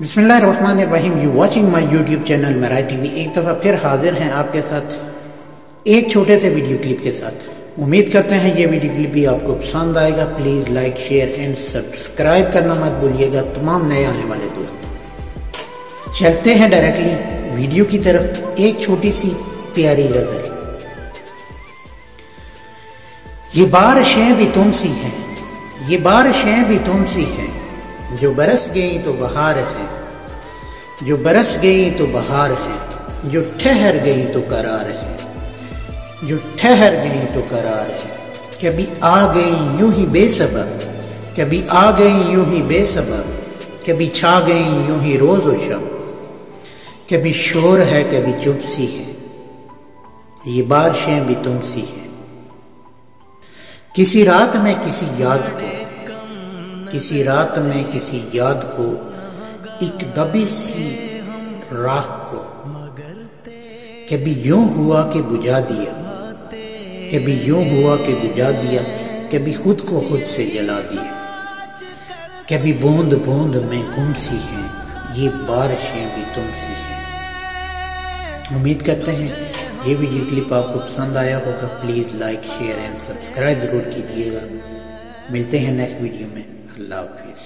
बिस्मिल्लाहिर्रहमानिर्रहीम। You watching my YouTube channel Marathi TV. एक दफ़ा फिर हाजिर हैं आपके साथ एक छोटे से वीडियो क्लिप के साथ। उम्मीद करते हैं ये वीडियो क्लिप भी आपको पसंद आएगा। Please like share and subscribe करना मत भूलिएगा तमाम नए आने वाले दोस्त। चलते हैं डायरेक्टली वीडियो की तरफ। एक छोटी सी प्यारी गज़ल। ये बारिशें भी तुमसी हैं, ये बारिशें भी तुमसी हैं, जो बरस गई तो बहार है, जो बरस गई तो बहार है, जो ठहर गई तो करार है, जो ठहर गई तो करार है। कभी आ गई यूं ही बेसबब, कभी आ गई यूं ही बेसबब, कभी छा गई यूं ही रोज और शब, कभी शोर है कभी चुप सी है, ये बारिशें भी तुमसी है। किसी रात में किसी याद को, किसी रात में किसी याद को, एक दबी सी राख को, कभी यूं हुआ कि बुझा दिया, कभी यूं हुआ कि बुझा दिया, कभी खुद को खुद से जला दिया, कभी बूंद बूंद में गुम सी हैं, ये बारिशें भी तुमसी हैं। उम्मीद करते हैं ये वीडियो क्लिप आपको पसंद आया होगा। Please like share and subscribe ज़रूर कीजिएगा। मिलते हैं नेक्स्ट वीडियो में। अल्लाह हाफिज़।